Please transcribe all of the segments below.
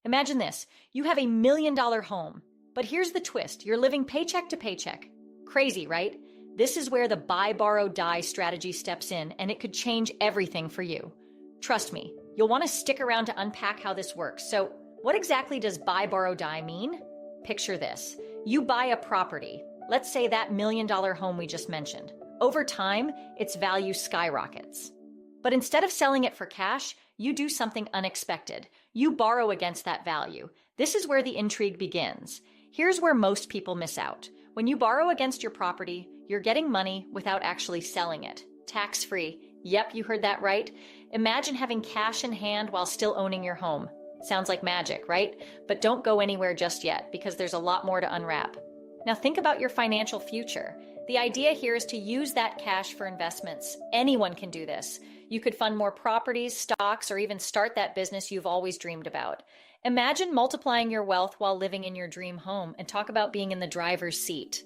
Imagine this. You have $1 million home, but here's the twist. You're living paycheck to paycheck. Crazy, right? This is where the buy, borrow, die strategy steps in, and it could change everything for you. Trust me, you'll want to stick around to unpack how this works. So, what exactly does buy, borrow, die mean? Picture this. You buy a property. Let's say that $1 million home we just mentioned. Over time, its value skyrockets. But instead of selling it for cash, you do something unexpected. You borrow against that value. This is where the intrigue begins. Here's where most people miss out. When you borrow against your property, you're getting money without actually selling it. Tax-free. Yep, you heard that right. Imagine having cash in hand while still owning your home. Sounds like magic, right? But don't go anywhere just yet, because there's a lot more to unwrap. Now think about your financial future. The idea here is to use that cash for investments. Anyone can do this. You could fund more properties, stocks, or even start that business you've always dreamed about. Imagine multiplying your wealth while living in your dream home, and talk about being in the driver's seat.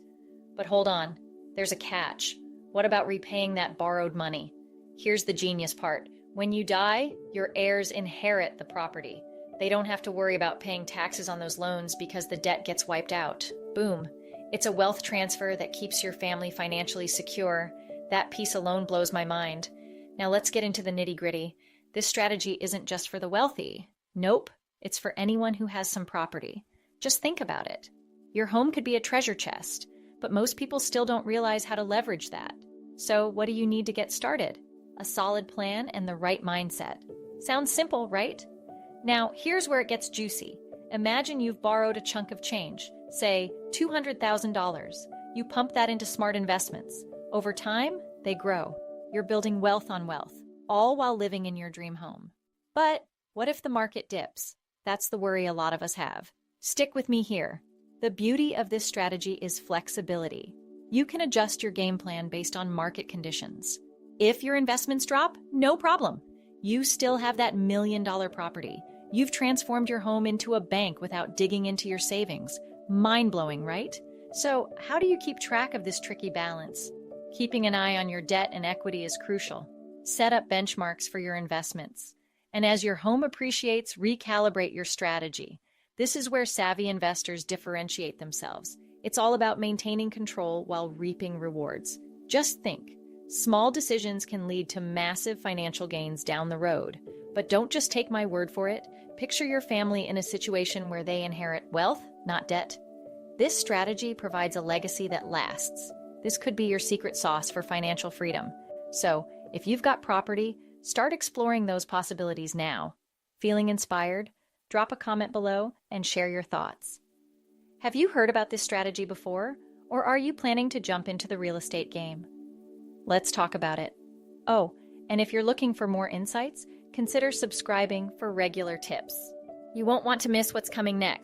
But hold on, there's a catch. What about repaying that borrowed money? Here's the genius part. When you die, your heirs inherit the property. They don't have to worry about paying taxes on those loans because the debt gets wiped out. Boom. It's a wealth transfer that keeps your family financially secure. That piece alone blows my mind. Now let's get into the nitty-gritty. This strategy isn't just for the wealthy. Nope, it's for anyone who has some property. Just think about it. Your home could be a treasure chest, but most people still don't realize how to leverage that. So what do you need to get started? A solid plan and the right mindset. Sounds simple, right? Now, here's where it gets juicy. Imagine you've borrowed a chunk of change, say $200,000. You pump that into smart investments. Over time, they grow. You're building wealth on wealth, all while living in your dream home. But what if the market dips? That's the worry a lot of us have. Stick with me here. The beauty of this strategy is flexibility. You can adjust your game plan based on market conditions. If your investments drop, no problem. You still have that $1 million property. You've transformed your home into a bank without digging into your savings. Mind-blowing, right? So, how do you keep track of this tricky balance? Keeping an eye on your debt and equity is crucial. Set up benchmarks for your investments. And as your home appreciates, recalibrate your strategy. This is where savvy investors differentiate themselves. It's all about maintaining control while reaping rewards. Just think. Small decisions can lead to massive financial gains down the road. But don't just take my word for it. Picture your family in a situation where they inherit wealth, not debt. This strategy provides a legacy that lasts. This could be your secret sauce for financial freedom. So, if you've got property, start exploring those possibilities now. Feeling inspired? Drop a comment below and share your thoughts. Have you heard about this strategy before, or are you planning to jump into the real estate game? Let's talk about it. Oh, and if you're looking for more insights, consider subscribing for regular tips. You won't want to miss what's coming next.